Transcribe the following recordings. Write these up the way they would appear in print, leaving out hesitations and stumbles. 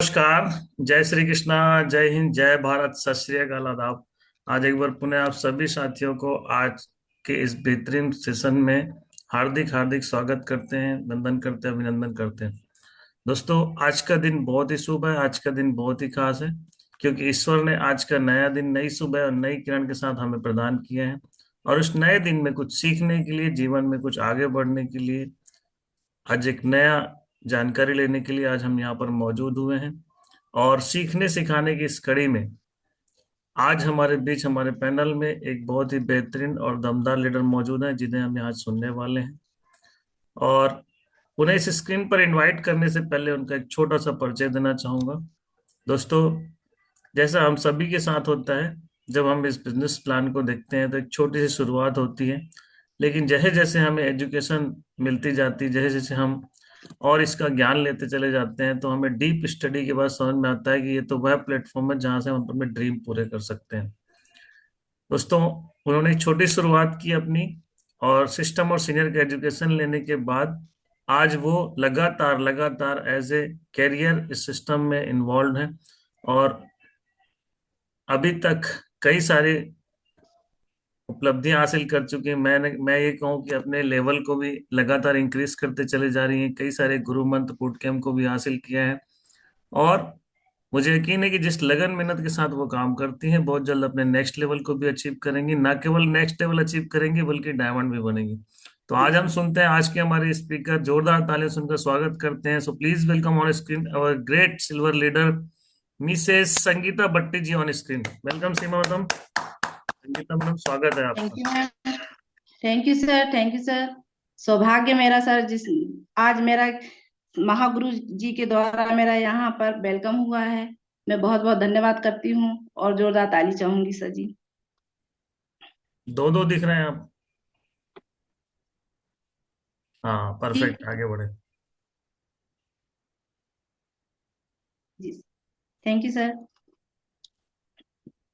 नमस्कार। जय श्री कृष्णा। जय हिंद, जय भारत, सत श्री अकाल, आदाब। आज एक बार पुनः आप सभी साथियों को आज के इस बेहतरीन सेशन में हार्दिक हार्दिक स्वागत करते हैं, वंदन करते हैं, अभिनंदन करते हैं। दोस्तों, आज का दिन बहुत ही शुभ है, आज का दिन बहुत ही खास है, क्योंकि ईश्वर ने आज का नया दिन नई सुबह और नई किरण के साथ हमें प्रदान किया है। और उस नए दिन में कुछ सीखने के लिए, जीवन में कुछ आगे बढ़ने के लिए, आज एक नया जानकारी लेने के लिए आज हम यहाँ पर मौजूद हुए हैं। और सीखने सिखाने की इस कड़ी में आज हमारे बीच, हमारे पैनल में एक बहुत ही बेहतरीन और दमदार लीडर मौजूद हैं, जिन्हें हम यहाँ सुनने वाले हैं। और उन्हें इस स्क्रीन पर इनवाइट करने से पहले उनका एक छोटा सा परिचय देना चाहूंगा। दोस्तों, जैसा हम सभी के साथ होता है, जब हम इस बिजनेस प्लान को देखते हैं तो एक छोटी सी शुरुआत होती है। लेकिन जैसे जैसे हमें एजुकेशन मिलती जाती है, जैसे जैसे हम और इसका ज्ञान लेते चले जाते हैं, तो हमें डीप स्टडी के बाद समझ में आता है कि ये तो वह प्लेटफॉर्म है जहां से हम अपने ड्रीम पूरे कर सकते हैं। दोस्तों, उन्होंने एक छोटी शुरुआत की अपनी, और सिस्टम और सीनियर का एजुकेशन लेने के बाद आज वो लगातार लगातार एज ए कैरियर इस सिस्टम में इन्वॉल्व है। और अभी तक कई सारी उपलब्धियां हासिल कर चुके हैं। मैं ये कहूँ कि अपने लेवल को भी लगातार इंक्रीज करते चले जा रही हैं। कई सारे गुरु मंत्र बूट कैंप को भी हासिल किया है। और मुझे यकीन है कि जिस लगन मेहनत के साथ वो काम करती हैं, बहुत जल्द अपने नेक्स्ट लेवल को भी अचीव करेंगी। ना केवल नेक्स्ट लेवल अचीव करेंगी, बल्कि डायमंड भी बनेगी। तो आज हम सुनते हैं आज के हमारे स्पीकर, जोरदार तालियां सुनकर स्वागत करते हैं। So please welcome on screen our great silver leader Mrs Sangeeta Bhatti ji on screen. Welcome Seema madam. Sangeeta madam, स्वागत है थैंक आपका। You ma'am. Thank you sir, thank you sir. सौभाग्य मेरा सर, जिस आज मेरा महागुरु जी के द्वारा मेरा यहाँ पर वेलकम हुआ है। मैं बहुत बहुत धन्यवाद करती हूँ और जोरदार ताली चाहूंगी सर जी। दो दो दिख रहे हैं आप। हाँ, ठीक। परफेक्ट, आगे बढ़े। जी, thank you sir.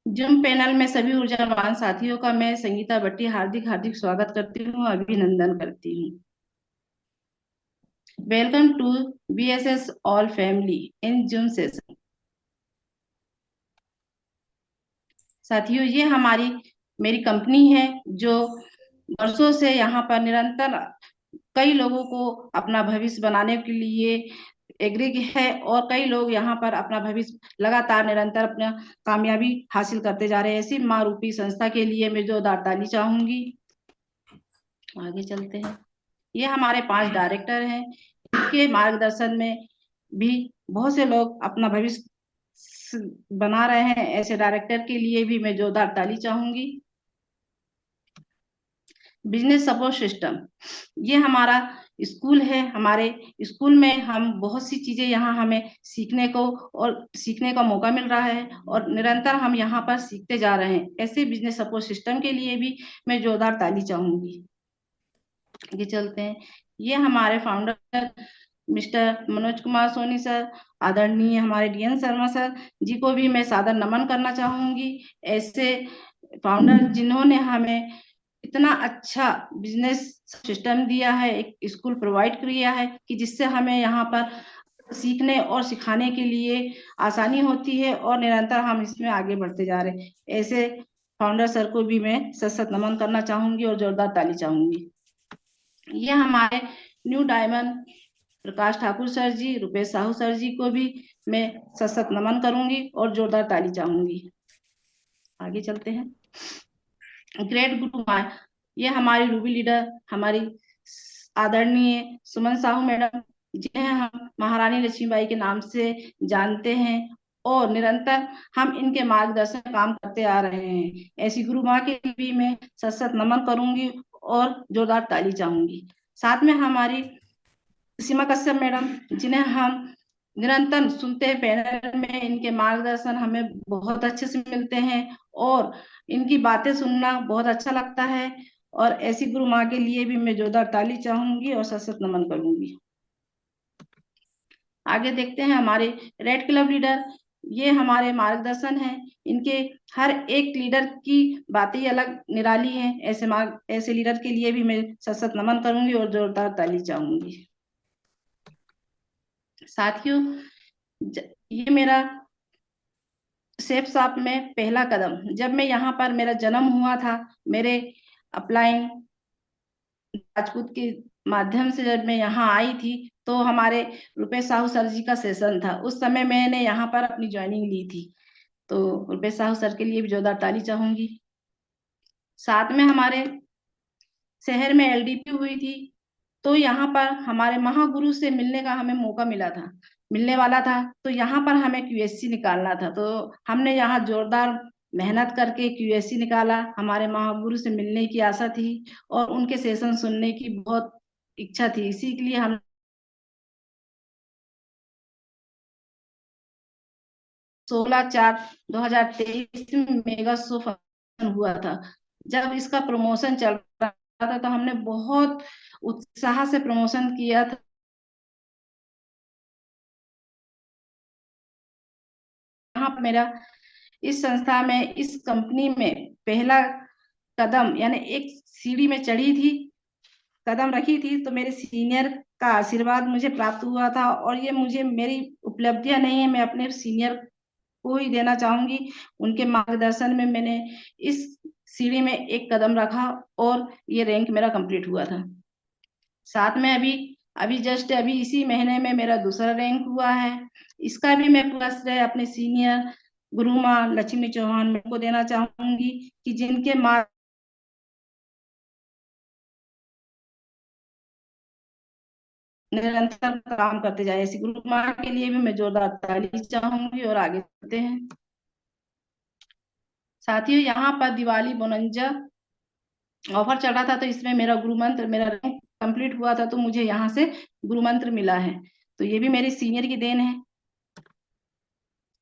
Zoom panel में सभी ऊर्जावान साथियों का मैं संगीता भट्टी हार्दिक हार्दिक स्वागत करती हूँ, अभिनंदन करती हूँ। Welcome to BSS all family in Zoom session. साथियों, ये हमारी मेरी कंपनी है जो वर्षों से यहाँ पर निरंतर कई लोगों को अपना भविष्य बनाने के लिए एग्री है, और कई लोग यहाँ पर अपना भविष्य लगातार निरंतर अपना कामयाबी हासिल करते जा रहे हैं। ऐसी माँ रूपी संस्था के लिए मैं जोरदार ताली चाहूंगी। आगे चलते हैं। ये हमारे 5 डायरेक्टर हैं। इनके मार्गदर्शन में भी बहुत से लोग अपना भविष्य बना रहे हैं। ऐसे डायरेक्टर के लिए भी मैं जोरदार ताली चाहूंगी। बिजनेस सपोर्ट सिस्टम, ये हमारा स्कूल है। हमारे स्कूल में हम बहुत सी चीजें यहाँ हमें सीखने का मौका मिल रहा है, और निरंतर हम यहाँ पर सीखते जा रहे हैं। ऐसे बिजनेस सपोर्ट सिस्टम के लिए भी मैं जोरदार ताली चाहूंगी। आगे चलते हैं। ये हमारे founder Mr Manoj Kumar Soni sir, आदरणीय हमारे DN शर्मा सर जी को भी मैं सादर नमन करना चाहूंगी। ऐसे फाउंडर जिन्होंने हमें इतना अच्छा बिजनेस सिस्टम दिया है, एक स्कूल प्रोवाइड किया है कि जिससे हमें यहाँ पर सीखने और सिखाने के लिए आसानी होती है, और निरंतर हम इसमें आगे बढ़ते जा रहे हैं। ऐसे फाउंडर सर को भी मैं सत सत नमन करना चाहूंगी और जोरदार ताली चाहूंगी। ये हमारे new diamond Prakash Thakur sir जी, रुपेश साहू सर जी को भी मैं सत सत नमन करूंगी और जोरदार ताली चाहूंगी। आगे चलते हैं। ग्रेट गुरु माँ, ये हमारी रूबी लीडर, हमारी आदरणीय सुमन साहू मैडम, जिन्हें हम महारानी लक्ष्मीबाई के नाम से जानते हैं, और निरंतर हम इनके मार्गदर्शन में काम करते आ रहे हैं। ऐसी गुरु माँ के लिए भी मैं सत सत नमन करूंगी और जोरदार ताली चाहूंगी। साथ में हमारी सीमा कश्यप मैडम, जिन्हें हम निरंतर सुनते हैं पैनल में, इनके मार्गदर्शन हमें बहुत अच्छे से मिलते हैं, और इनकी बातें सुनना बहुत अच्छा लगता है। और ऐसी गुरु माँ के लिए भी मैं जोरदार ताली चाहूंगी और सत सत नमन करूंगी। आगे देखते हैं हमारे रेड क्लब लीडर। ये हमारे मार्गदर्शन है। इनके हर एक लीडर की बातें ही अलग निराली हैं। ऐसे लीडर के लिए भी मैं सत सत नमन करूंगी और जोरदार ताली चाहूंगी। साथियों, ये मेरा सेफ शॉप में पहला कदम, जब मैं यहाँ पर मेरा जन्म हुआ था, मेरे अपलाइन राजपूत के माध्यम से जब मैं यहाँ आई थी, तो हमारे रुपेश साहू सर जी का सेशन था। उस समय मैंने यहाँ पर अपनी ज्वाइनिंग ली थी। तो रुपेश साहू सर के लिए भी जोरदार ताली चाहूंगी। साथ में हमारे शहर में एलडीपी हुई थी, तो यहाँ पर हमारे महागुरु से मिलने का हमें मौका मिला था, मिलने वाला था। तो यहाँ पर हमें क्यूएससी निकालना था, तो हमने यहाँ जोरदार मेहनत करके क्यूएससी निकाला। हमारे महागुरु से मिलने की आशा थी और उनके सेशन सुनने की बहुत इच्छा थी, इसी के लिए हम 16/4/2023 में मेगा शो फंक्शन हुआ था। जब इसका प्रमोशन चल रहा था, तो हमने बहुत उत्साह से प्रमोशन किया था। यहाँ पर मेरा इस संस्था में, इस कंपनी में पहला कदम, यानी एक सीढ़ी में चढ़ी थी, कदम रखी थी, तो मेरे सीनियर का आशीर्वाद मुझे प्राप्त हुआ था। और ये मुझे मेरी उपलब्धियां नहीं है, मैं अपने सीनियर को ही देना चाहूंगी। उनके मार्गदर्शन में मैंने इस सीढ़ी में एक कदम रखा और ये रैंक मेरा कंप्लीट हुआ था। साथ में अभी अभी जस्ट अभी इसी महीने में मेरा दूसरा रैंक हुआ है। इसका भी मैं पूरा श्रेय अपने सीनियर गुरु माँ लक्ष्मी चौहान मैम को देना चाहूंगी, कि जिनके मार्ग निरंतर काम करते जाए। ऐसी गुरु माँ के लिए भी मैं जोरदार ताली चाहूंगी। और आगे चलते हैं साथियों, यहाँ पर दिवाली बोनंजा ऑफर चल रहा था, तो इसमें मेरा गुरु मंत्र, मेरा रैंक कंप्लीट हुआ था, तो मुझे यहाँ से गुरु मंत्र मिला है। तो ये भी मेरे सीनियर की देन है।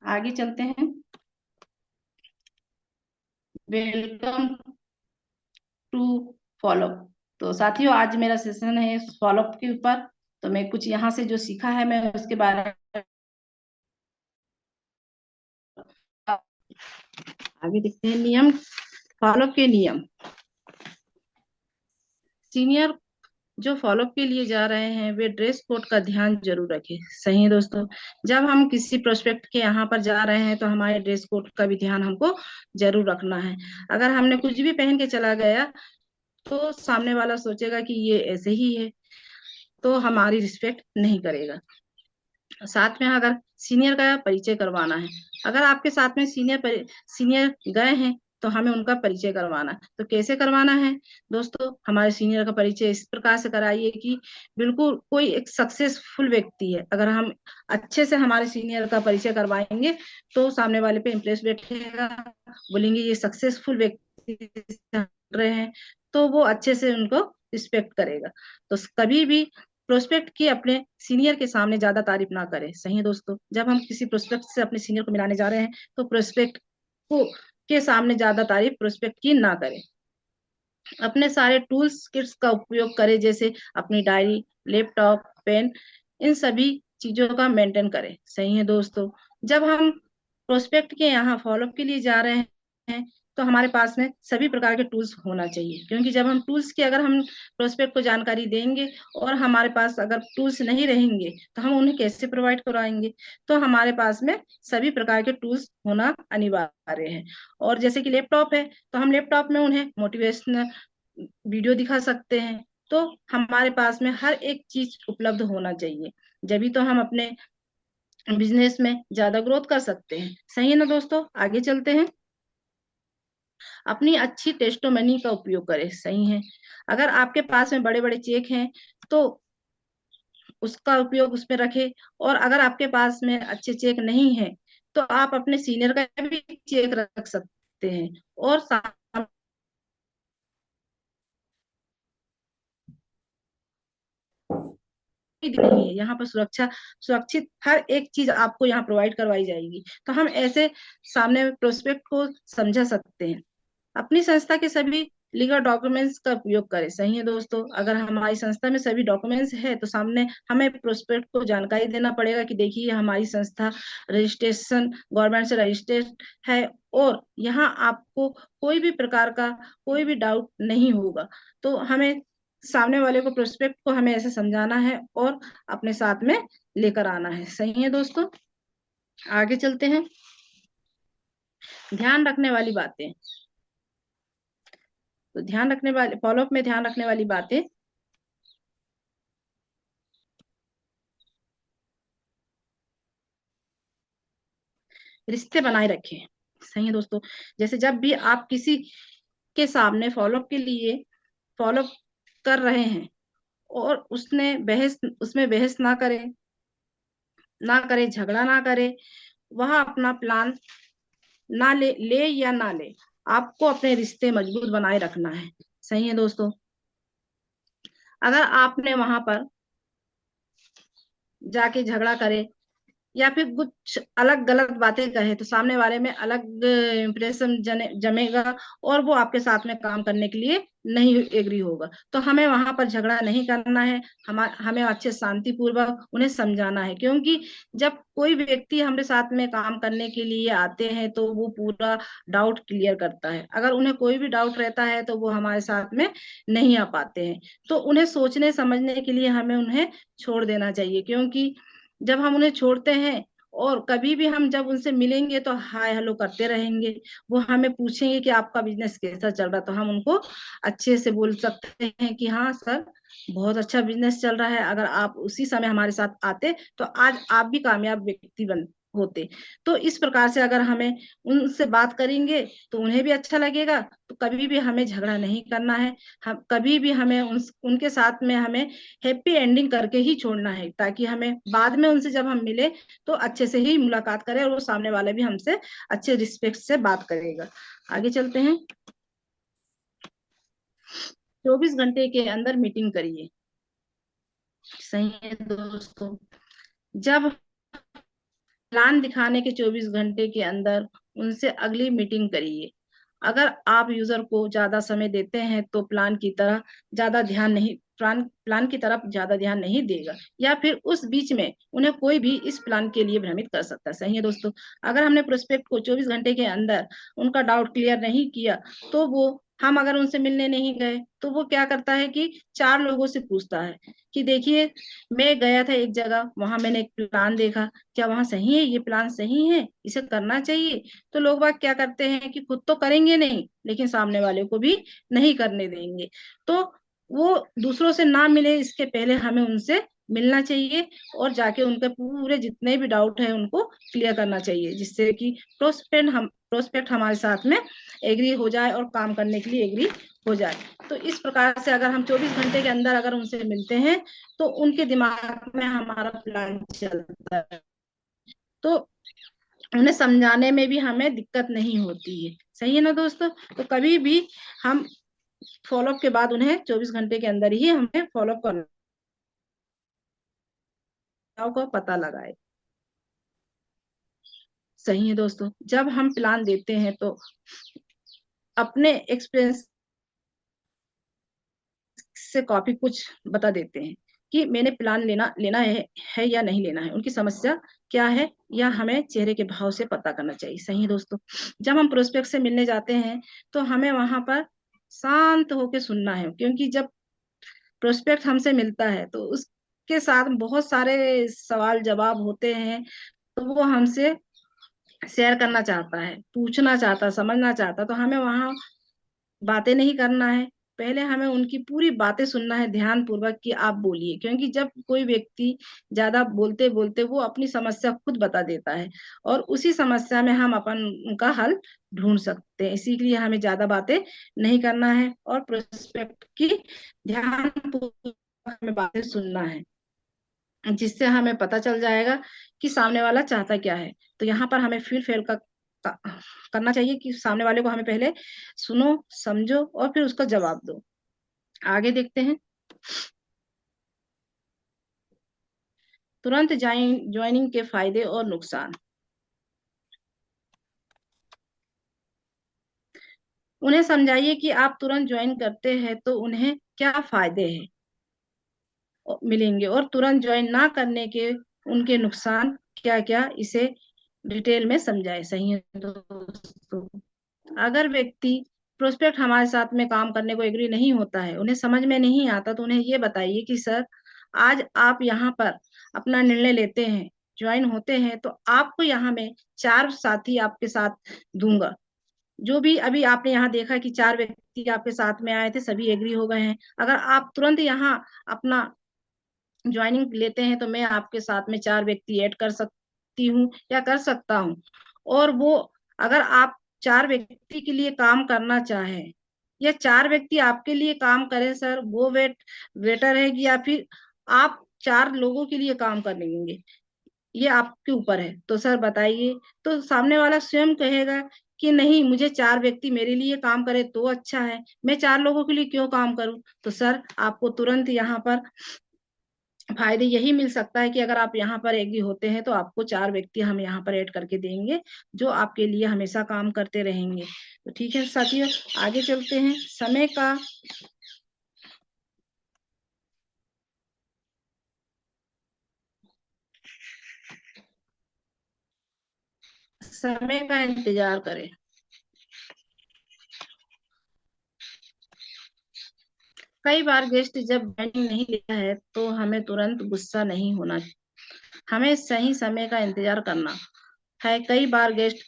आगे चलते हैं। Welcome to follow up. तो साथियों, आज मेरा सेशन है फॉलोअप के ऊपर। तो मैं कुछ यहाँ से जो सीखा है, मैं उसके बारे में आगे देखते हैं। नियम, फॉलोअप के नियम। सीनियर जो फॉलोअप के लिए जा रहे हैं, वे ड्रेस कोड का ध्यान जरूर रखें। सही है दोस्तों, जब हम किसी प्रोस्पेक्ट के यहाँ पर जा रहे हैं, तो हमारे ड्रेस कोड का भी ध्यान हमको जरूर रखना है। अगर हमने कुछ भी पहन के चला गया, तो सामने वाला सोचेगा कि ये ऐसे ही है, तो हमारी रिस्पेक्ट नहीं करेगा। साथ में अगर सीनियर का परिचय करवाना है, अगर आपके साथ में सीनियर गए हैं, तो हमें उनका परिचय करवाना। तो कैसे करवाना है दोस्तों? हमारे सीनियर का परिचय इस प्रकार से कराइए कि बिल्कुल कोई एक सक्सेसफुल व्यक्ति है। अगर हम अच्छे से हमारे सीनियर का परिचय करवाएंगे, तो सामने वाले पे इम्प्रेस बैठेगा, बोलेंगे ये सक्सेसफुल व्यक्ति रहे हैं, तो वो अच्छे से उनको रिस्पेक्ट करेगा। तो कभी भी प्रोस्पेक्ट की अपने सीनियर के सामने ज्यादा तारीफ ना करें। सही है दोस्तों, जब हम किसी प्रोस्पेक्ट से अपने सीनियर को मिलाने जा रहे हैं, तो प्रोस्पेक्ट को के सामने ज्यादा तारीफ प्रोस्पेक्ट की ना करें। अपने सारे टूल्स किट्स का उपयोग करें, जैसे अपनी डायरी, लैपटॉप, पेन, इन सभी चीजों का मेंटेन करें। सही है दोस्तों, जब हम प्रोस्पेक्ट के यहाँ फॉलोअप के लिए जा रहे हैं, तो हमारे पास में सभी प्रकार के टूल्स होना चाहिए। क्योंकि जब हम टूल्स की, अगर हम प्रोस्पेक्ट को जानकारी देंगे और हमारे पास अगर टूल्स नहीं रहेंगे, तो हम उन्हें कैसे प्रोवाइड करवाएंगे? तो हमारे पास में सभी प्रकार के टूल्स होना अनिवार्य है। और जैसे कि लैपटॉप है, तो हम लैपटॉप में उन्हें मोटिवेशनल वीडियो दिखा सकते हैं। तो हमारे पास में हर एक चीज उपलब्ध होना चाहिए, जभी तो हम अपने बिजनेस में ज्यादा ग्रोथ कर सकते हैं। सही है ना दोस्तों? आगे चलते हैं। अपनी अच्छी टेस्टोमनी का उपयोग करें। सही है, अगर आपके पास में बड़े बड़े चेक हैं, तो उसका उपयोग उसमें रखें। और अगर आपके पास में अच्छे चेक नहीं है, तो आप अपने सीनियर का भी चेक रख सकते हैं। और नहीं है, यहाँ पर सुरक्षित हर एक चीज आपको यहाँ प्रोवाइड करवाई जाएगी। तो हम ऐसे सामने प्रोस्पेक्ट को समझा सकते हैं। अपनी संस्था के सभी लीगल डॉक्यूमेंट्स का उपयोग करें। सही है दोस्तों, अगर हमारी संस्था में सभी डॉक्यूमेंट्स है, तो सामने हमें प्रोस्पेक्ट को जानकारी देना पड़ेगा कि देखिए हमारी संस्था रजिस्ट्रेशन गवर्नमेंट से रजिस्टर्ड है, और यहाँ आपको कोई भी प्रकार का कोई भी डाउट नहीं होगा। तो हमें सामने वाले को, प्रोस्पेक्ट को हमें ऐसे समझाना है और अपने साथ में लेकर आना है। सही है दोस्तों। आगे चलते हैं। ध्यान रखने वाली बातें। तो ध्यान रखने वाले फॉलोअप में ध्यान रखने वाली बातें, रिश्ते बनाए रखें। सही है दोस्तों। जैसे जब भी आप किसी के सामने फॉलोअप के लिए फॉलोअप कर रहे हैं और उसमें बहस ना करे, झगड़ा ना करे, वह अपना प्लान ना ले या ना ले, आपको अपने रिश्ते मजबूत बनाए रखना है। सही है दोस्तों। अगर आपने वहां पर जाके झगड़ा करे या फिर कुछ अलग गलत बातें कहे तो सामने वाले में अलग इम्प्रेशन जमेगा और वो आपके साथ में काम करने के लिए नहीं एग्री होगा। तो हमें वहां पर झगड़ा नहीं करना है। हमें अच्छे शांति पूर्वक उन्हें समझाना है, क्योंकि जब कोई व्यक्ति हमारे साथ में काम करने के लिए आते हैं तो वो पूरा डाउट क्लियर करता है। अगर उन्हें कोई भी डाउट रहता है तो वो हमारे साथ में नहीं आ पाते हैं। तो उन्हें सोचने समझने के लिए हमें उन्हें छोड़ देना चाहिए, क्योंकि जब हम उन्हें छोड़ते हैं और कभी भी हम जब उनसे मिलेंगे तो हाय हेलो करते रहेंगे, वो हमें पूछेंगे कि आपका बिजनेस कैसा चल रहा, तो हम उनको अच्छे से बोल सकते हैं कि हाँ सर, बहुत अच्छा बिजनेस चल रहा है, अगर आप उसी समय हमारे साथ आते तो आज आप भी कामयाब व्यक्ति बन होते। तो इस प्रकार से अगर हमें उनसे बात करेंगे तो उन्हें भी अच्छा लगेगा। तो कभी भी हमें झगड़ा नहीं करना है। हम कभी भी हमें उनके साथ में हमें हैप्पी एंडिंग करके ही छोड़ना है, ताकि हमें बाद में उनसे जब हम मिले तो अच्छे से ही मुलाकात करें और वो सामने वाले भी हमसे अच्छे रिस्पेक्ट से बात करेगा। आगे चलते हैं। 24 घंटे के अंदर मीटिंग करिए। सही है दोस्तों। जब प्लान दिखाने के 24 घंटे के अंदर उनसे अगली मीटिंग करिए। अगर आप यूजर को ज्यादा समय देते हैं तो प्लान की तरफ ज्यादा ध्यान नहीं देगा, या फिर उस बीच में उन्हें कोई भी इस प्लान के लिए भ्रमित कर सकता है। सही है दोस्तों। अगर हमने प्रोस्पेक्ट को 24 घंटे के अंदर उनका डाउट क्लियर नहीं किया तो वो हम अगर उनसे मिलने नहीं गए तो वो क्या करता है कि 4 लोगों से पूछता है कि देखिए, मैं गया था एक जगह, वहां मैंने एक प्लान देखा, क्या वहां सही है, ये प्लान सही है, इसे करना चाहिए। तो लोग बाग क्या करते हैं कि खुद तो करेंगे नहीं लेकिन सामने वाले को भी नहीं करने देंगे। तो वो दूसरों से ना मिले इसके पहले हमें उनसे मिलना चाहिए और जाके उनके पूरे जितने भी डाउट है उनको क्लियर करना चाहिए, जिससे कि प्रोस्पेक्ट हमारे साथ में एग्री हो जाए और काम करने के लिए एग्री हो जाए। तो इस प्रकार से अगर हम 24 घंटे के अंदर अगर उनसे मिलते हैं तो उनके दिमाग में हमारा प्लान चलता है, तो उन्हें समझाने में भी हमें दिक्कत नहीं होती है। सही है ना दोस्तों। तो कभी भी हम फॉलोअप के बाद उन्हें 24 घंटे के अंदर ही हमें फॉलोअप करना का पता लगाए। सही है दोस्तों। जब हम प्लान देते हैं तो अपने एक्सपीरियंस से काफी कुछ बता देते हैं कि मैंने प्लान लेना है या नहीं लेना है, उनकी समस्या क्या है, या हमें चेहरे के भाव से पता करना चाहिए। सही है दोस्तों। जब हम प्रोस्पेक्ट से मिलने जाते हैं तो हमें वहां पर शांत होकर सुनना है, क्योंकि जब प्रोस्पेक्ट हमसे मिलता है तो उसके साथ बहुत सारे सवाल जवाब होते हैं। तो वो हमसे शेयर करना चाहता है, पूछना चाहता है, समझना चाहता है, तो हमें वहां बातें नहीं करना है। पहले हमें उनकी पूरी बातें सुनना है ध्यान पूर्वक कि आप बोलिए, क्योंकि जब कोई व्यक्ति ज्यादा बोलते बोलते वो अपनी समस्या खुद बता देता है और उसी समस्या में हम अपन उनका हल ढूंढ सकते हैं। इसीलिए हमें ज्यादा बातें नहीं करना है और प्रोस्पेक्ट की ध्यान पूर्वक हमें बातें सुनना है, जिससे हमें पता चल जाएगा कि सामने वाला चाहता क्या है। तो यहाँ पर हमें फील फेल का करना चाहिए कि सामने वाले को हमें पहले सुनो, समझो और फिर उसका जवाब दो। आगे देखते हैं। तुरंत ज्वाइनिंग के फायदे और नुकसान। उन्हें समझाइए कि आप तुरंत ज्वाइन करते हैं तो उन्हें क्या फायदे हैं मिलेंगे, और तुरंत ज्वाइन ना करने के उनके नुकसान क्या क्या, इसे डिटेल में समझाए। सही है दोस्तों। अगर व्यक्ति प्रोस्पेक्ट हमारे साथ में काम करने को एग्री नहीं होता है, उन्हें समझ में नहीं आता, तो उन्हें ये बताइए कि सर, आज आप यहाँ पर अपना निर्णय लेते हैं ज्वाइन होते हैं तो आपको यहाँ मैं 4 साथी आपके साथ दूंगा। जो भी अभी आपने यहाँ देखा कि 4 व्यक्ति आपके साथ में आए थे, सभी एग्री हो गए हैं। अगर आप तुरंत यहाँ अपना ज्वाइनिंग लेते हैं तो मैं आपके साथ में 4 व्यक्ति ऐड कर सकती हूँ या कर सकता हूँ। और वो, अगर आप 4 व्यक्ति के लिए काम करना चाहें या 4 व्यक्ति आपके लिए काम करें सर, वो बेटर है कि या फिर आप 4 लोगों के लिए काम कर लेंगे, ये आपके ऊपर है। तो सर बताइए। तो सामने वाला स्वयं कहेगा कि नहीं, मुझे 4 व्यक्ति मेरे लिए काम करे तो अच्छा है, मैं 4 लोगों के लिए क्यों काम करूं। तो सर आपको तुरंत यहाँ पर फायदे यही मिल सकता है कि अगर आप यहाँ पर एग्री होते हैं तो आपको 4 व्यक्ति हम यहाँ पर ऐड करके देंगे जो आपके लिए हमेशा काम करते रहेंगे। तो ठीक है साथियों, आगे चलते हैं। समय का इंतजार करें। कई बार गेस्ट जब ज्वाइनिंग नहीं लेता है तो हमें तुरंत गुस्सा नहीं होना, हमें सही समय का इंतजार करना है। कई बार गेस्ट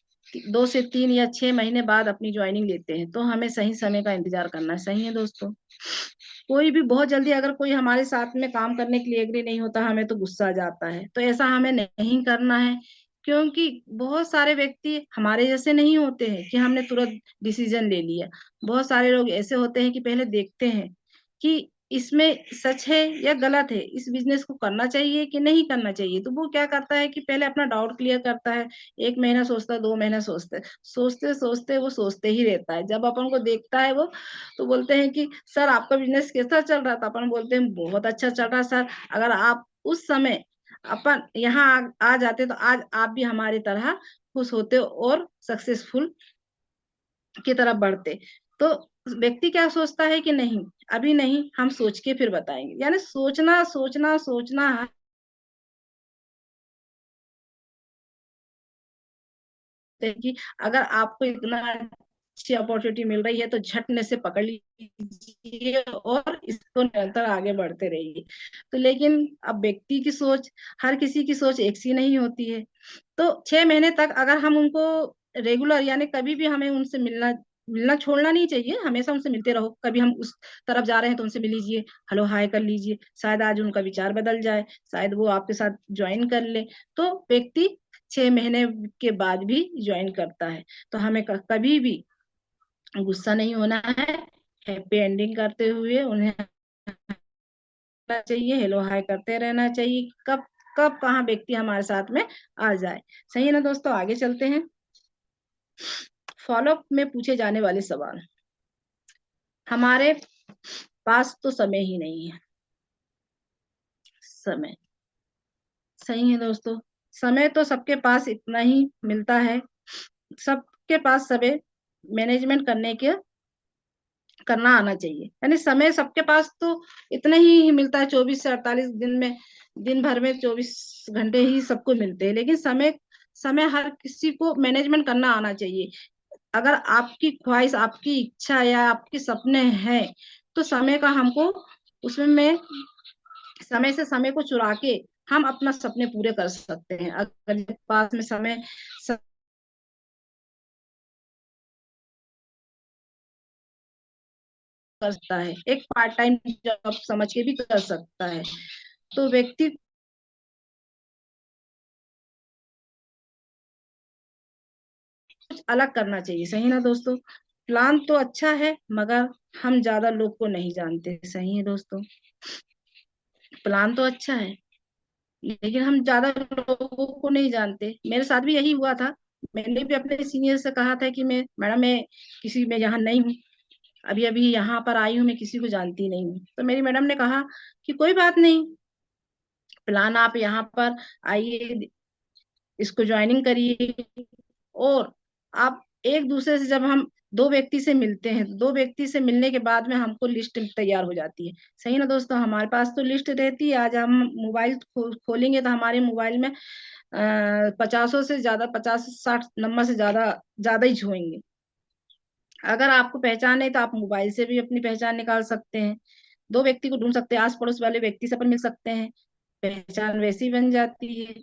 2 से 3 या 6 महीने बाद अपनी ज्वाइनिंग लेते हैं तो हमें सही समय का इंतजार करना है। सही है दोस्तों। कोई भी बहुत जल्दी अगर कोई हमारे साथ में काम करने के लिए एग्री नहीं होता, हमें तो गुस्सा आ जाता है। तो ऐसा हमें नहीं करना है, क्योंकि बहुत सारे व्यक्ति हमारे जैसे नहीं होते हैं कि हमने तुरंत डिसीजन ले लिया। बहुत सारे लोग ऐसे होते हैं कि पहले देखते हैं कि इसमें सच है या गलत है, इस बिजनेस को करना चाहिए कि नहीं करना चाहिए। तो वो क्या करता है कि पहले अपना डाउट क्लियर करता है। 1 महीना सोचता है, 2 महीना सोचता है, सोचते सोचते वो सोचते ही रहता है। जब अपन को देखता है वो, तो बोलते हैं कि सर आपका बिजनेस कैसा चल रहा था। अपन बोलते हैं बहुत अच्छा चल रहा है सर। अगर आप उस समय अपन यहाँ आ जाते तो आज आप भी हमारी तरह खुश होते और सक्सेसफुल की तरफ बढ़ते। तो व्यक्ति क्या सोचता है कि नहीं, अभी नहीं, हम सोच के फिर बताएंगे। यानी सोचना सोचना सोचना है कि अगर आपको इतना अच्छी अपॉर्चुनिटी मिल रही है तो झटने से पकड़ लीजिए और इसको निरंतर आगे बढ़ते रहिए। तो लेकिन अब व्यक्ति की सोच, हर किसी की सोच एक सी नहीं होती है। तो 6 महीने तक अगर हम उनको रेगुलर, यानी कभी भी हमें उनसे मिलना मिलना छोड़ना नहीं चाहिए, हमेशा उनसे मिलते रहो। कभी हम उस तरफ जा रहे हैं तो उनसे मिल लीजिए, हेलो हाय कर लीजिए। शायद आज उनका विचार बदल जाए, शायद वो आपके साथ ज्वाइन कर ले। तो व्यक्ति 6 महीने के बाद भी ज्वाइन करता है। तो हमें कभी भी गुस्सा नहीं होना है, हैप्पी एंडिंग करते हुए उन्हें रहना चाहिए, हेलो हाय करते रहना चाहिए। कब कब कहाँ व्यक्ति हमारे साथ में आ जाए। सही है ना दोस्तों, आगे चलते हैं। फॉलोअप में पूछे जाने वाले सवाल। हमारे पास तो समय ही नहीं है। समय, सही है दोस्तों। समय तो सबके पास इतना ही मिलता है, सबके पास समय मैनेजमेंट करना आना चाहिए। यानी समय सबके पास तो इतना ही मिलता है, 24 से 48 दिन में, दिन भर में 24 घंटे ही सबको मिलते हैं। लेकिन समय समय हर किसी को मैनेजमेंट करना आना चाहिए। अगर आपकी ख्वाहिश, आपकी इच्छा या आपके सपने हैं तो समय का हमको उसमें में समय से समय को चुरा के हम अपना सपने पूरे कर सकते हैं। अगर पास में समय कर सकता है, एक पार्ट टाइम जॉब समझ के भी कर सकता है। तो व्यक्ति कुछ अलग करना चाहिए। सही ना दोस्तों। प्लान तो अच्छा है मगर हम ज्यादा लोग को नहीं जानते। सही है दोस्तों, प्लान तो अच्छा है लेकिन हम ज्यादा लोगों को नहीं जानते। मेरे साथ भी यही हुआ था। मैंने भी अपने सीनियर से कहा था कि मैडम मैं किसी में यहाँ नहीं हूँ, अभी अभी यहाँ पर आई हूँ, मैं किसी को जानती नहीं हूँ। तो मेरी मैडम ने कहा कि कोई बात नहीं, प्लान आप यहाँ पर आइए, इसको ज्वाइनिंग करिए। और आप एक दूसरे से, जब हम 2 व्यक्ति से मिलते हैं, 2 व्यक्ति से मिलने के बाद में हमको लिस्ट तैयार हो जाती है। सही ना दोस्तों, हमारे पास तो लिस्ट रहती है। आज हम मोबाइल खोलेंगे तो हमारे मोबाइल में 50 से ज्यादा, 50 से 60 नंबर से ज्यादा ज्यादा ही छुएंगे। अगर आपको पहचान है तो आप मोबाइल से भी अपनी पहचान निकाल सकते हैं। 2 व्यक्ति को ढूंढ सकते हैं, आस पड़ोस वाले व्यक्ति से अपन मिल सकते हैं, पहचान वैसी बन जाती है।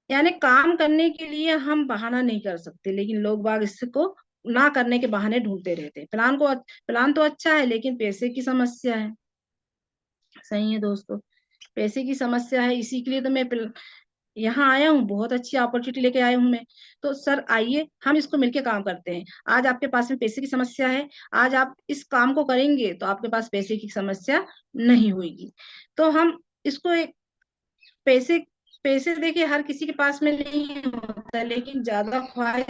यानी काम करने के लिए हम बहाना नहीं कर सकते, लेकिन लोग बाग इसको ना करने के बहाने ढूंढते रहते हैं। प्लान तो अच्छा है, लेकिन पैसे की समस्या है। सही है दोस्तों, पैसे की समस्या है, इसी के लिए तो मैं यहाँ आया हूँ, बहुत अच्छी अपॉर्चुनिटी लेके आया हूँ मैं। तो सर आइए हम इसको मिलके काम करते हैं। आज आपके पास में पैसे की समस्या है, आज आप इस काम को करेंगे तो आपके पास पैसे की समस्या नहीं होगी। तो हम इसको एक पैसे पैसे देखिए हर किसी के पास में नहीं होता, लेकिन ज्यादा ख्वाहिश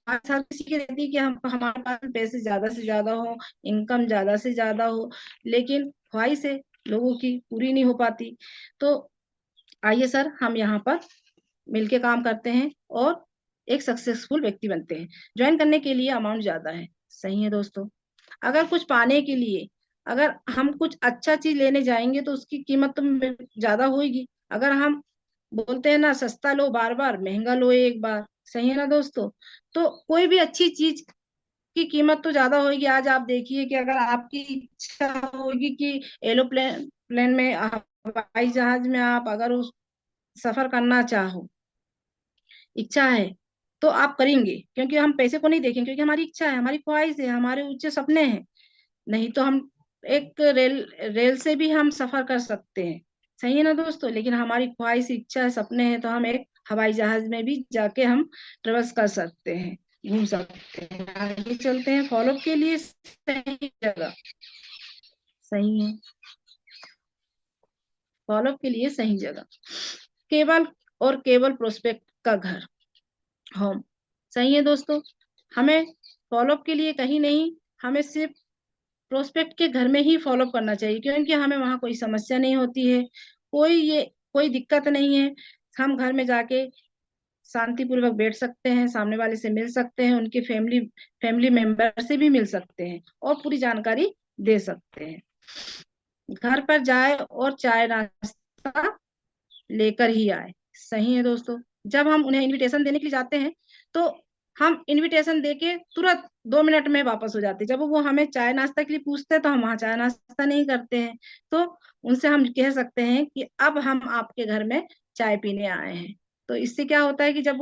हर किसी की रहती है कि हम हमारे पास पैसे ज्यादा से ज्यादा हो, इनकम ज्यादा से ज्यादा हो, लेकिन ख्वाहिश है लोगों की पूरी नहीं हो पाती। तो आइए सर हम यहाँ पर मिलके काम करते हैं और एक सक्सेसफुल व्यक्ति बनते हैं। ज्वाइन करने के लिए अमाउंट ज्यादा है। सही है दोस्तों, अगर कुछ पाने के लिए, अगर हम कुछ अच्छा चीज लेने जाएंगे तो उसकी कीमत तो ज्यादा होगी। अगर हम बोलते हैं ना, सस्ता लो बार बार, महंगा लो एक बार। सही है ना दोस्तों, तो कोई भी अच्छी चीज की कीमत तो ज्यादा होगी। आज आप देखिए कि अगर आपकी इच्छा होगी कि एरोप्लेन प्लेन में हवाई जहाज में आप अगर उस सफर करना चाहो, इच्छा है, तो आप करेंगे, क्योंकि हम पैसे को नहीं देखेंगे, क्योंकि हमारी इच्छा है, हमारी ख्वाहिश है, हमारे ऊंचे सपने हैं। नहीं तो हम एक रेल से भी हम सफर कर सकते हैं। सही है ना दोस्तों, लेकिन हमारी ख्वाहिश इच्छा है सपने हैं, तो हम एक हवाई जहाज में भी जाके हम ट्रेवल्स कर सकते हैं, घूम सकते हैं। आगे चलते हैं, फॉलो के लिए सही जगह। सही है, फॉलो के लिए सही जगह, केवल और केवल प्रोस्पेक्ट का घर, होम। सही है दोस्तों, हमें फॉलोअप के लिए कहीं नहीं, हमें सिर्फ प्रोस्पेक्ट के घर में ही फॉलोअप करना चाहिए, क्योंकि हमें वहां कोई समस्या नहीं होती है, कोई दिक्कत नहीं है। हम घर में जाके शांति पूर्वक बैठ सकते हैं, सामने वाले से मिल सकते हैं, उनके फैमिली मेंबर से भी मिल सकते हैं और पूरी जानकारी दे सकते हैं। घर पर जाए और चाय नाश्ता लेकर ही आए। सही है दोस्तों, जब हम उन्हें इनविटेशन देने के लिए जाते हैं तो हम इनविटेशन देके तुरंत 2 मिनट में वापस हो जाते हैं। जब वो हमें चाय नाश्ता के लिए पूछते हैं तो हम वहाँ चाय नाश्ता नहीं करते हैं। तो उनसे हम कह सकते हैं कि अब हम आपके घर में चाय पीने आए हैं। तो इससे क्या होता है कि जब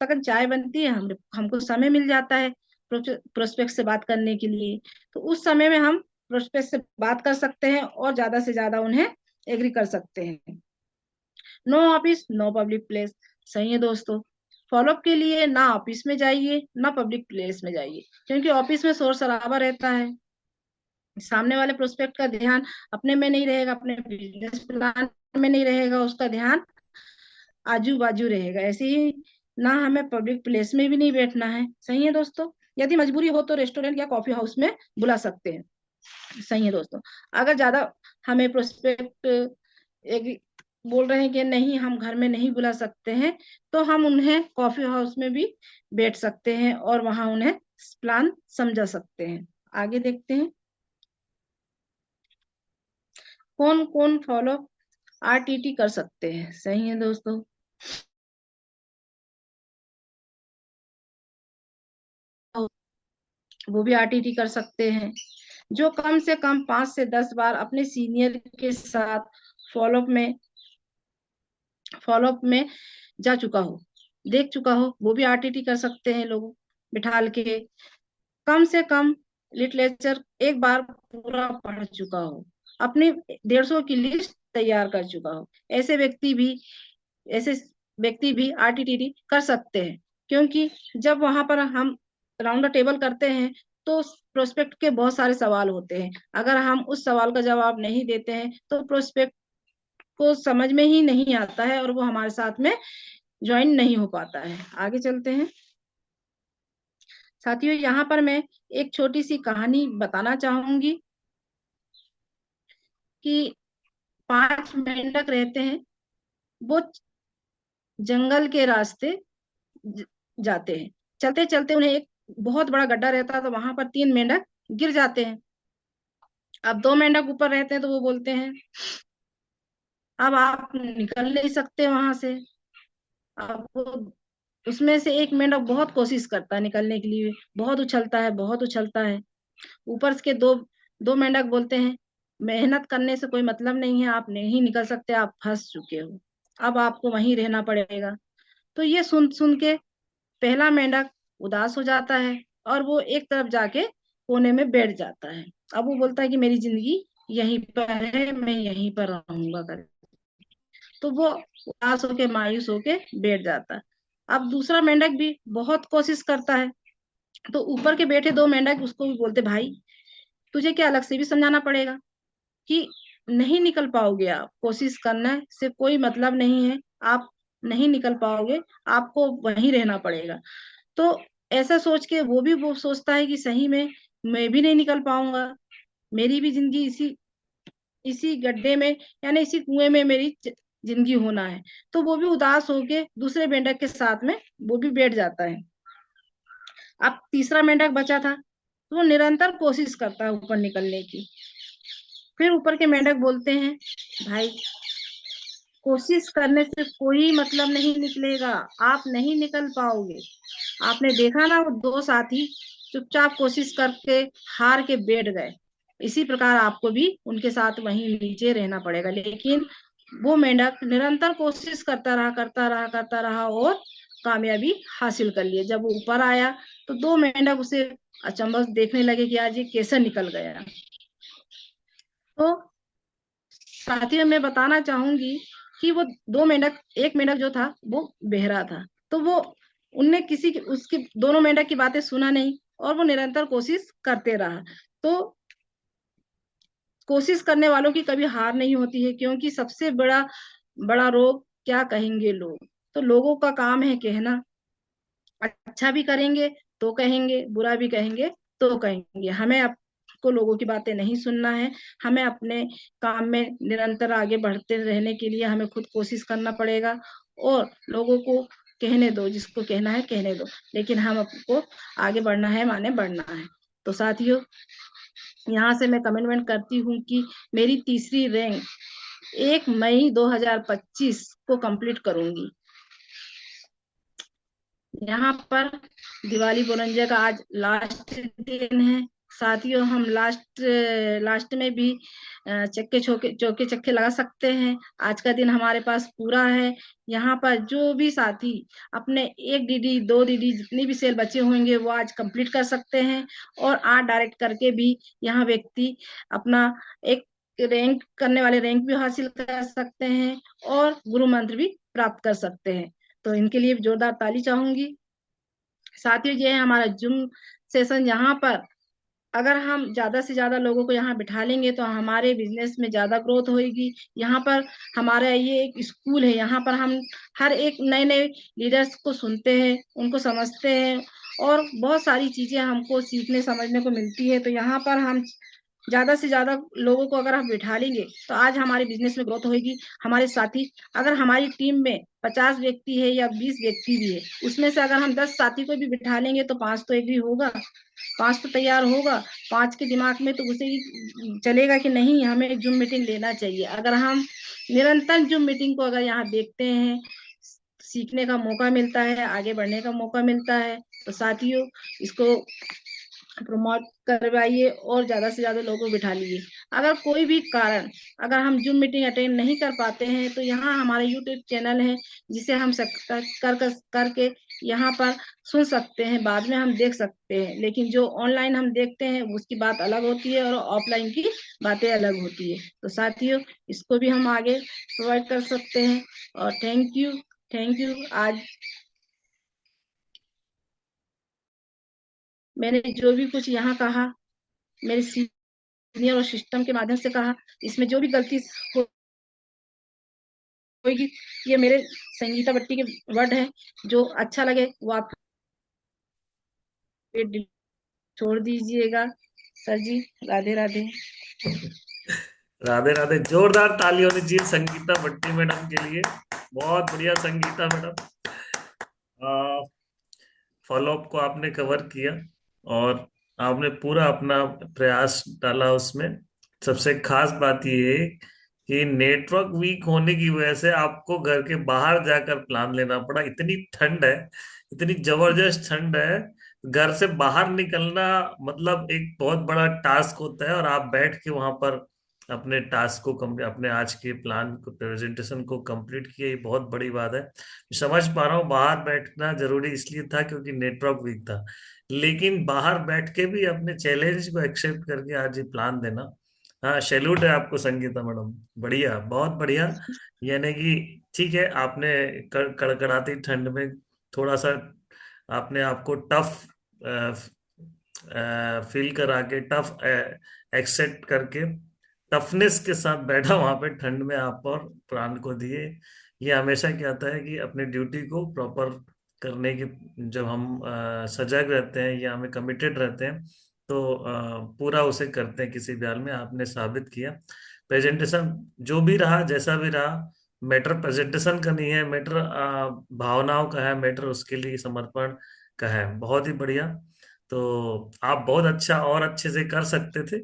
तक चाय बनती है, हमको समय मिल जाता है प्रोस्पेक्ट से बात करने के लिए। तो उस समय में हम प्रोस्पेक्ट से बात कर सकते हैं और ज्यादा से ज्यादा उन्हें एग्री कर सकते हैं। No office no public place. सही है दोस्तों, फॉलोअप के लिए ना ऑफिस में जाइए ना पब्लिक प्लेस में जाइए, क्योंकि ऑफिस में शोर शराबा रहता है। सामने वाले प्रोस्पेक्ट का ध्यान अपने में नहीं रहेगा, अपने बिजनेस प्लान में नहीं रहेगा, उसका ध्यान आजू बाजू रहेगा। ऐसे ही ना हमें पब्लिक प्लेस में भी नहीं बैठना है। सही है दोस्तों, यदि मजबूरी हो तो रेस्टोरेंट या कॉफी हाउस में बुला सकते हैं। सही है दोस्तों, अगर ज्यादा हमें प्रोस्पेक्ट एक बोल रहे हैं कि नहीं हम घर में नहीं बुला सकते हैं, तो हम उन्हें कॉफी हाउस में भी बैठ सकते हैं और वहां उन्हें प्लान समझा सकते हैं। आगे देखते हैं, कौन कौन फॉलो आरटीटी कर सकते हैं। सही है दोस्तों, वो भी आरटीटी कर सकते हैं, जो कम से कम 5 से 10 बार अपने सीनियर के साथ फॉलोअप में फॉलोअप में जा चुका हो, देख चुका हो, वो भी आरटीटी कर सकते हैं लोग बिठाल के। कम से कम लिटरेचर एक बार पूरा पढ़ चुका हो, अपनी 150 की लिस्ट तैयार कर चुका हो, ऐसे व्यक्ति भी आरटीटी कर सकते हैं। क्योंकि जब वहां पर हम राउंड टेबल करते हैं तो प्रोस्पेक्ट के बहुत सारे सवाल होते हैं, अगर हम उस सवाल का जवाब नहीं देते हैं तो प्रोस्पेक्ट को समझ में ही नहीं आता है और वो हमारे साथ में ज्वाइन नहीं हो पाता है। आगे चलते हैं साथियों, यहाँ पर मैं एक छोटी सी कहानी बताना चाहूंगी कि 5 मेंढक रहते हैं, वो जंगल के रास्ते ज- जाते हैं। चलते चलते उन्हें एक बहुत बड़ा गड्ढा रहता है, तो वहां पर 3 मेंढक गिर जाते हैं। अब 2 मेंढक ऊपर रहते हैं, तो वो बोलते हैं अब आप निकल नहीं सकते वहां से। अब वो उसमें से एक मेंढक बहुत कोशिश करता है निकलने के लिए, बहुत उछलता है, बहुत उछलता है। ऊपर के दो दो मेंढक बोलते हैं मेहनत करने से कोई मतलब नहीं है, आप नहीं निकल सकते, आप फंस चुके हो। अब आपको वहीं रहना पड़ेगा। तो ये सुन सुन के पहला मेंढक उदास हो जाता है और वो एक तरफ जाके कोने में बैठ जाता है। अब वो बोलता है कि मेरी जिंदगी यहीं पर है, मैं यहीं पर रहूंगा कर। तो वो उदास होके मायूस होके बैठ जाता है। अब दूसरा मेंढक भी बहुत कोशिश करता है। तो ऊपर के बैठे दो मेंढक उसको भी बोलते, भाई तुझे क्या अलग से भी समझाना पड़ेगा कि नहीं निकल पाओगे, आप कोशिश करने से कोई मतलब नहीं है, आप नहीं निकल पाओगे, आपको वहीं रहना पड़ेगा। तो ऐसा सोच के वो सोचता है कि सही में मैं भी नहीं निकल पाऊंगा, मेरी भी जिंदगी इसी इसी गड्ढे में, यानी इसी कुएं में मेरी जिंदगी होना है। तो वो भी उदास होके दूसरे मेंढक के साथ में वो भी बैठ जाता है। अब तीसरा मेंढक बचा था, तो वो निरंतर कोशिश करता है ऊपर निकलने की। फिर ऊपर के मेंढक बोलते हैं, भाई कोशिश करने से कोई मतलब नहीं निकलेगा, आप नहीं निकल पाओगे। आपने देखा ना, वो दो साथी चुपचाप कोशिश करके हार के बैठ गए। इसी प्रकार आपको भी उनके साथ वहीं नीचे रहना पड़ेगा। लेकिन वो मेंढक निरंतर कोशिश करता रहा और कामयाबी हासिल कर लिया। जब वो ऊपर आया तो दो मेंढक उसे अचंभा से देखने लगे कि आज ये कैसे निकल गया। तो साथियों मैं बताना चाहूंगी कि वो दो मेंढक, एक मेंढक जो था वो बहरा था, तो वो उनने किसी की उसकी दोनों मेंढक की बातें सुना नहीं और वो निरंतर कोशिश करते रहा। तो कोशिश करने वालों की कभी हार नहीं होती है, क्योंकि सबसे बड़ा बड़ा रोग क्या कहेंगे लोग। तो लोगों का काम है कहना, अच्छा भी करेंगे तो कहेंगे, बुरा भी कहेंगे तो कहेंगे। हमें आपको लोगों की बातें नहीं सुनना है। हमें अपने काम में निरंतर आगे बढ़ते रहने के लिए हमें खुद कोशिश करना पड़ेगा। और लोगों को कहने दो, जिसको कहना है कहने दो, लेकिन हम आपको आगे बढ़ना है माने बढ़ना है। तो साथियों, यहाँ से मैं कमिटमेंट करती हूँ कि मेरी तीसरी रैंक 1 मई 2025 को कंप्लीट करूंगी। यहाँ पर दिवाली बुरंजे का आज लास्ट दिन है। साथियों, हम लास्ट लास्ट में भी चक्के चौके चौके चक्के लगा सकते हैं। आज का दिन हमारे पास पूरा है। यहाँ पर जो भी साथी अपने 1 DD 2 DD जितनी भी सेल बचे होंगे वो आज कंप्लीट कर सकते हैं। और 8 डायरेक्ट करके भी यहाँ व्यक्ति अपना एक रैंक करने वाले रैंक भी हासिल कर सकते हैं और गुरु मंत्र भी प्राप्त कर सकते हैं। तो इनके लिए जोरदार ताली चाहूंगी। साथियों, ये है हमारा जूम सेशन। यहाँ पर अगर हम ज्यादा से ज्यादा लोगों को यहाँ बिठा लेंगे तो हमारे बिजनेस में ज्यादा ग्रोथ होगी। यहाँ पर हमारा ये एक स्कूल है, यहाँ पर हम हर एक नए नए लीडर्स को सुनते हैं, उनको समझते हैं और बहुत सारी चीजें हमको सीखने समझने को मिलती है। तो यहाँ पर हम ज्यादा से ज्यादा लोगों को अगर हम बिठा लेंगे तो आज हमारे बिजनेस में ग्रोथ होगी। हमारे साथी, अगर हमारी टीम में 50 व्यक्ति है या 20 व्यक्ति भी है, उसमें से अगर हम 10 साथी को भी बिठा लेंगे तो पांच तो एग्री होगा, पांच तो तैयार होगा। पांच के दिमाग में तो उसे ही चलेगा कि नहीं, हमें जूम मीटिंग लेना चाहिए। अगर हम निरंतर जूम मीटिंग को अगर यहाँ देखते हैं, सीखने का मौका मिलता है, आगे बढ़ने का मौका मिलता है। तो साथियों, इसको प्रमोट करवाइए और ज्यादा से ज्यादा लोगों को बिठा लीजिए। अगर कोई भी कारण अगर हम जूम मीटिंग अटेंड नहीं कर पाते हैं तो यहाँ हमारा यूट्यूब चैनल है, जिसे हम करके यहाँ पर सुन सकते हैं, बाद में हम देख सकते हैं। लेकिन जो ऑनलाइन हम देखते हैं उसकी बात अलग होती है और ऑफलाइन की बातें अलग होती है। तो साथियों, इसको भी हम आगे प्रोवाइड कर सकते हैं। और थैंक यू, थैंक यू। आज मैंने जो भी कुछ यहाँ कहा, मेरे सीनियर और सिस्टम के माध्यम से कहा, इसमें जो भी गलती होगी, ये मेरे संगीता भट्टी के वर्ड है। जो अच्छा लगे वो आप छोड़ दीजिएगा। सर जी, राधे राधे। राधे राधे। जोरदार ताली होनी चाहिए संगीता भट्टी मैडम के लिए। बहुत बढ़िया संगीता मैडम। फॉलोअप को आपने कवर किया और आपने पूरा अपना प्रयास डाला उसमें। सबसे खास बात ये है कि नेटवर्क वीक होने की वजह से आपको घर के बाहर जाकर प्लान लेना पड़ा। इतनी ठंड है, इतनी जबरदस्त ठंड है, घर से बाहर निकलना मतलब एक बहुत बड़ा टास्क होता है और आप बैठ के वहां पर अपने टास्क को अपने आज के प्लान को, प्रेजेंटेशन को कंप्लीट किए, ये बहुत बड़ी बात है। समझ पा रहा हूँ, बाहर बैठना जरूरी इसलिए था क्योंकि नेटवर्क वीक था, लेकिन बाहर बैठ के भी अपने चैलेंज को एक्सेप्ट करके आज ये प्लान देना, हाँ सैल्यूट है आपको संगीता मैडम। बढ़िया, बहुत बढ़िया। यानी कि ठीक है, आपने कड़कड़ाती ठंड में थोड़ा सा आपने आपको टफ फील करा के, टफ एक्सेप्ट करके, टफनेस के साथ बैठा वहां पे ठंड में आप और प्राण को दिए। ये हमेशा क्या आता है कि अपनी ड्यूटी को प्रॉपर करने की, जब हम सजग रहते हैं या हमें कमिटेड रहते हैं, तो पूरा उसे करते हैं किसी भी हाल में। आपने साबित किया। प्रेजेंटेशन जो भी रहा, जैसा भी रहा, मैटर प्रेजेंटेशन का नहीं है, मैटर भावनाओं का है, मैटर उसके लिए समर्पण का है। बहुत ही बढ़िया। तो आप बहुत अच्छा और अच्छे से कर सकते थे,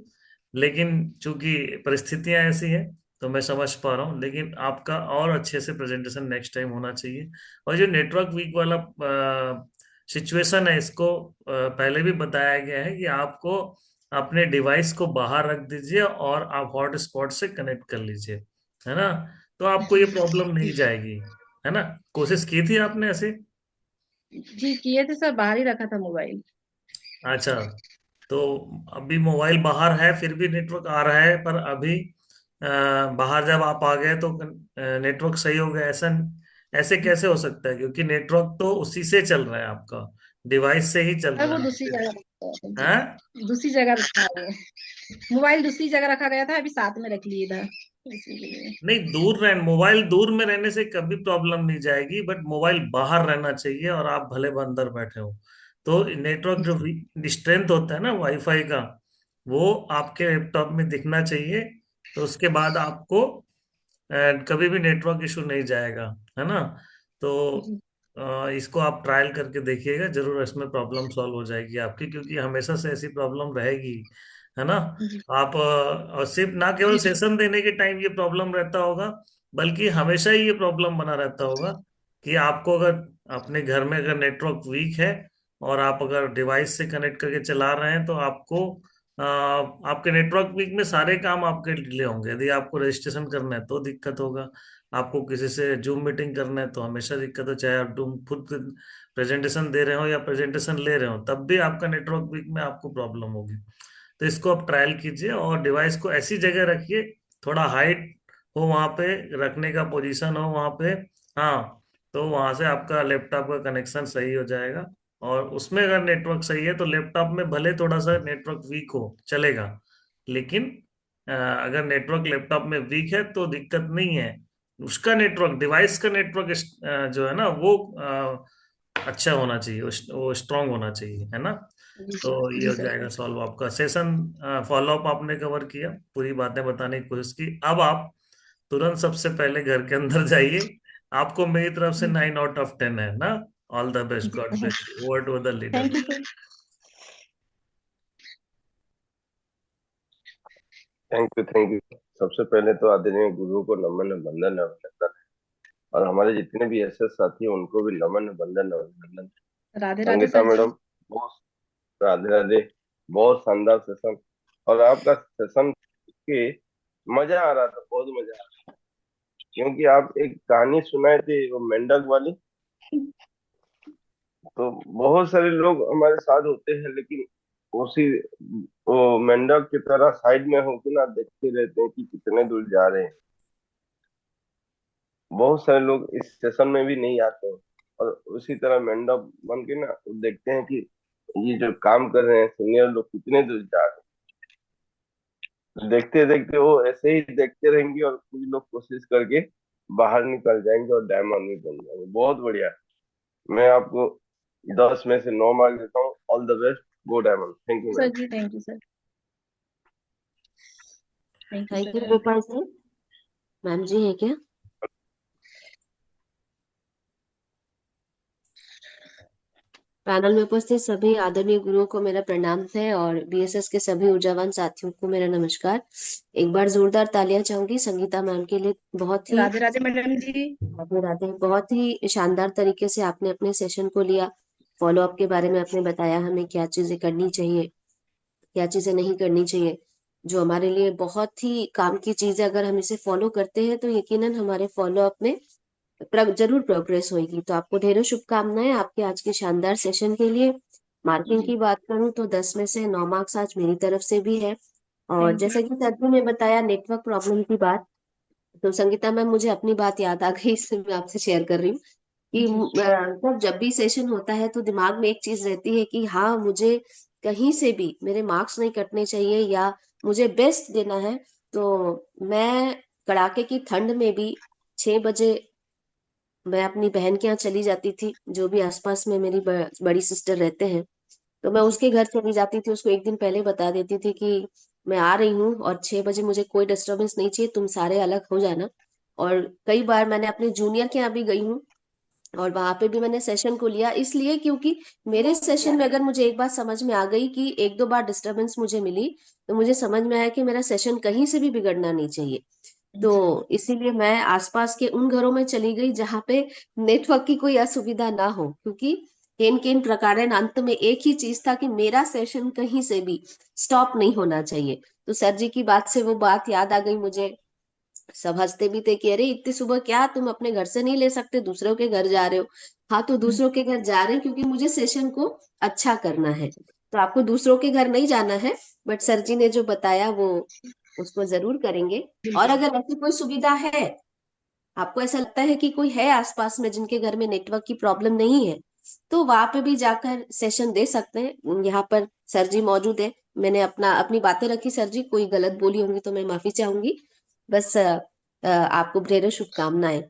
लेकिन चूंकि परिस्थितियां ऐसी हैं, तो मैं समझ पा रहा हूँ, लेकिन आपका और अच्छे से प्रेजेंटेशन नेक्स्ट टाइम होना चाहिए। और जो नेटवर्क वीक वाला सिचुएशन है, इसको पहले भी बताया गया है कि आपको अपने डिवाइस को बाहर रख दीजिए और आप हॉटस्पॉट से कनेक्ट कर लीजिए, है ना? तो आपको ये प्रॉब्लम नहीं जाएगी, है ना? कोशिश की थी आपने ऐसे? जी किए थे सर, बाहर ही रखा था मोबाइल। अच्छा, तो अभी मोबाइल बाहर है फिर भी नेटवर्क आ रहा है, पर अभी बाहर जब आप आ गए तो नेटवर्क सही हो गया, ऐसा ऐसे कैसे हो सकता है? क्योंकि नेटवर्क तो उसी से चल रहा है, आपका डिवाइस से ही चल सर रहा वो है दूसरी आपके। जगह रखा था जी। हैं? दूसरी जगह रखा है, मोबाइल दूसरी जगह रखा गया था, अभी साथ में रख लिए था इसीलिए। नहीं, मोबाइल दूर में रहने से कभी प्रॉब्लम नहीं जाएगी, बट मोबाइल बाहर रहना चाहिए और आप भले अंदर बैठे हो। तो नेटवर्क जो स्ट्रेंथ होता है ना वाईफाई का, वो आपके लैपटॉप में दिखना चाहिए। तो उसके बाद आपको कभी भी नेटवर्क इशू नहीं जाएगा, है ना? तो जी इसको आप ट्रायल करके देखिएगा, जरूर इसमें प्रॉब्लम सॉल्व हो जाएगी आपकी, क्योंकि हमेशा से ऐसी प्रॉब्लम रहेगी, है ना? जी आप और सिर्फ ना केवल सेशन देने के टाइम ये प्रॉब्लम रहता होगा, बल्कि हमेशा ही ये प्रॉब्लम बना रहता होगा कि आपको अगर अपने घर में अगर नेटवर्क वीक है और आप अगर डिवाइस से कनेक्ट करके चला रहे हैं, तो आपको आपके नेटवर्क वीक में सारे काम आपके डिले होंगे। यदि आपको रजिस्ट्रेशन करना है तो दिक्कत होगा, आपको किसी से जूम मीटिंग करना है तो हमेशा दिक्कत हो, चाहे आप जूम खुद प्रेजेंटेशन दे रहे हो या प्रेजेंटेशन ले रहे हो, तब भी आपका नेटवर्क वीक में आपको प्रॉब्लम होगी। तो इसको आप ट्रायल कीजिए और डिवाइस को ऐसी जगह रखिए, थोड़ा हाइट हो वहां पे, रखने का पोजीशन हो वहां पे, हाँ, तो वहां से आपका लैपटॉप का कनेक्शन सही हो जाएगा। और उसमें अगर नेटवर्क सही है तो लैपटॉप में भले थोड़ा सा नेटवर्क वीक हो, चलेगा, लेकिन अगर नेटवर्क लैपटॉप में वीक है तो दिक्कत नहीं है। उसका नेटवर्क, डिवाइस का नेटवर्क जो है ना, वो अच्छा होना चाहिए, वो स्ट्रांग होना चाहिए, है ना? जी तो सर, ये जी हो सर। जाएगा सॉल्व। आपका सेशन फॉलो अप आपने कवर किया, पूरी बातें बताने की कोशिश की। अब आप तुरंत सबसे पहले घर के अंदर जाइए। आपको मेरी तरफ से 9 आउट ऑफ 10 है ना? ऑल द बेस्ट, जी God bless you, over to the leader. Thank you sir. Thank you. सबसे पहले तो आदरणीय गुरु को नमन वंदन अभिनंदन, और हमारे जितने भी ऐसे साथी हैं उनको भी नमन वंदन अभिनंदन। राधे राधे संगीता सर जी। मैडम, बहुत राधे राधे। बहुत शानदार सेशन, और आपका सेशन के मजा आ रहा था, बहुत मजा आ रहा था, क्योंकि आप एक कहानी सुनाए थे वो मेंढक वाली। तो बहुत सारे लोग हमारे साथ होते हैं, लेकिन उसी वो मेंढक की तरह साइड में होकर ना देखते रहते हैं कि कितने दूर जा रहे हैं। बहुत सारे लोग इस सेशन में भी नहीं आते हैं, और उसी तरह मेंढक बन के ना वो देखते हैं कि ये जो काम कर रहे हैं सीनियर लोग कितने दूर जा रहे हैं। देखते देखते वो ऐसे ही देखते रहेंगे, और कुछ लोग कोशिश करके बाहर निकल जाएंगे और डायमंड भी बन जाएंगे। बहुत बढ़िया। मैं आपको 10 में से 9 मार्क देता हूँ। All the best, go diamond. Thank you sir ma'am. जी thank you sir. Thank you thank you sir. Gopal sir. Ma'am जी है क्या? पैनल में उपस्थित सभी आदरणीय गुरुओं को मेरा प्रणाम है, और बीएसएस के सभी ऊर्जावान साथियों को मेरा नमस्कार। एक बार जोरदार तालियां चाहूंगी संगीता मैम के लिए। बहुत ही राधे राधे मैडम जी। राधे राधे। बहुत ही शानदार तरीके से आपने अपने सेशन को लिया। फॉलो अप के बारे में आपने बताया हमें क्या चीजें करनी चाहिए, क्या चीजें नहीं करनी चाहिए। जो हमारे लिए बहुत ही काम की चीज है। अगर हम इसे फॉलो करते हैं तो यकीनन हमारे फॉलो अप में जरूर प्रोग्रेस होगी। तो आपको ढेरों शुभकामनाएं आपके आज के शानदार सेशन के लिए। मार्किंग जी, की बात करूं तो 10 में से 9 मार्क्स आज मेरी तरफ से भी है। और थैंक यू। जैसा कि सर ने बताया नेटवर्क प्रॉब्लम की बात, तो संगीता मैम मुझे अपनी बात याद आ गई, इसलिए मैं आपसे शेयर कर रही हूँ कि जी, जब भी सेशन होता है तो दिमाग में एक चीज रहती है कि हाँ, मुझे कहीं से भी मेरे मार्क्स नहीं कटने चाहिए या मुझे बेस्ट देना है। तो मैं कड़ाके की ठंड में भी 6 बजे मैं अपनी बहन के यहाँ चली जाती थी, जो भी आसपास में मेरी बड़ी सिस्टर रहते हैं। तो मैं जी, उसके घर चली जाती थी, उसको एक दिन पहले बता देती थी कि मैं आ रही हूँ और 6 बजे मुझे कोई डिस्टरबेंस नहीं चाहिए, तुम सारे अलग हो जाना। और कई बार मैंने अपने जूनियर के यहाँ भी गई हूँ और वहां पे भी मैंने सेशन को लिया, इसलिए क्योंकि मेरे सेशन में अगर मुझे एक बात समझ में आ गई कि एक दो बार डिस्टरबेंस मुझे मिली, तो मुझे समझ में आया कि मेरा सेशन कहीं से भी बिगड़ना नहीं चाहिए। तो जी, इसीलिए मैं आसपास के उन घरों में चली गई जहां पे नेटवर्क की कोई असुविधा ना हो, क्योंकि केन केन प्रकारेण अंत में एक ही चीज था कि मेरा सेशन कहीं से भी स्टॉप नहीं होना चाहिए। तो सर जी की बात से वो बात याद आ गई मुझे। सब हंसते भी थे कि अरे इतनी सुबह क्या तुम अपने घर से नहीं ले सकते, दूसरों के घर जा रहे हो। हाँ, तो दूसरों के घर जा रहे हैं क्योंकि मुझे सेशन को अच्छा करना है। तो आपको दूसरों के घर नहीं जाना है, बट सर जी ने जो बताया वो उसको जरूर करेंगे। और बिल्कुल। अगर ऐसी कोई सुविधा है, आपको ऐसा लगता है कि कोई है आसपास में जिनके घर में नेटवर्क की प्रॉब्लम नहीं है, तो वहां पे भी जाकर सेशन दे सकते हैं। यहाँ पर सर जी मौजूद है। मैंने अपनी बातें रखी सर जी, कोई गलत बोली होंगी तो मैं माफी चाहूंगी। बस आपको ढेरों शुभकामनाएं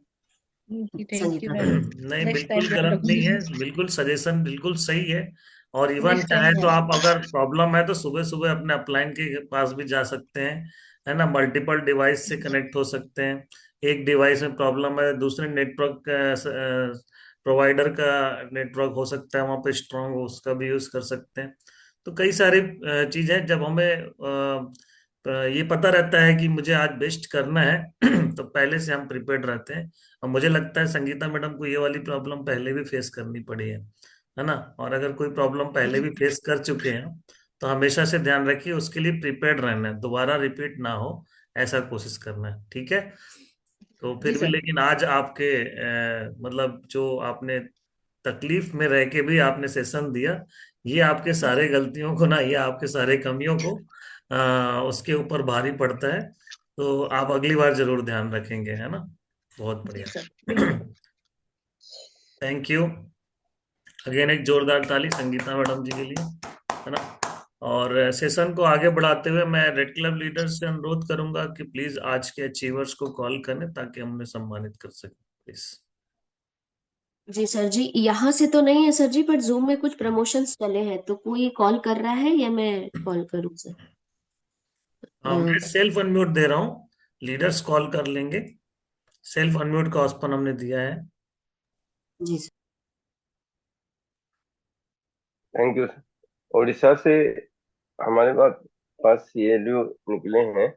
जी, थैंक यू। संगीता मैं मैम। नहीं, नेक्स्ट बिल्कुल टाइम ध्यान गलत नहीं रखूंगी। है, बिल्कुल सजेशन बिल्कुल सही है। और इवन नेक्स्ट टाइम चाहे तो ध्यान आप, रखूंगी। अगर प्रॉब्लम है तो सुबह सुबह अपने अपलाइन के पास भी जा सकते हैं, है ना। मल्टीपल डिवाइस से कनेक्ट हो सकते हैं। एक डिवाइस में प्रॉब्लम है, दूसरे नेटवर्क प्रोवाइडर का नेटवर्क हो सकता है वहां पे स्ट्रांग हो, उसका भी यूज कर सकते हैं। तो कई सारी चीजें, जब हमें ये पता रहता है कि मुझे आज बेस्ट करना है तो पहले से हम प्रिपेयर्ड रहते हैं। और मुझे लगता है संगीता मैडम को ये वाली प्रॉब्लम पहले भी फेस करनी पड़ी है ना। और अगर कोई प्रॉब्लम पहले भी फेस कर चुके हैं तो हमेशा से ध्यान रखिए, उसके लिए प्रिपेयर्ड रहना है, दोबारा रिपीट ना हो ऐसा कोशिश करना है, ठीक है। तो जी फिर भी सर। लेकिन आज आपके मतलब जो आपने तकलीफ में रह के भी आपने सेशन दिया, ये आपके सारे गलतियों को ना, ये आपके सारे कमियों को उसके ऊपर भारी पड़ता है। तो आप अगली बार जरूर ध्यान रखेंगे, है ना। बहुत जी बढ़िया। सर, बिल्कुल। Thank you. अगेन एक जोरदार ताली संगीता मैडम जी के लिए, है ना। और सेशन को आगे बढ़ाते हुए मैं रेड क्लब लीडर से अनुरोध करूंगा कि प्लीज आज के अचीवर्स को कॉल करें ताकि हम उन्हें सम्मानित कर सकें, प्लीज। जी सर जी, यहाँ से तो नहीं है सर जी, पर जूम में कुछ प्रमोशंस चले हैं, तो कोई कॉल कर रहा है या मैं कॉल करूँ सर? हाँ, मैं सेल्फ अनम्यूट दे रहा हूँ, लीडर्स कॉल कर लेंगे। सेल्फ अनम्यूट का ऑप्शन हमने दिया है। जी सर। Thank you. उड़ीसा से हमारे पास पास सीएलयू निकले हैं।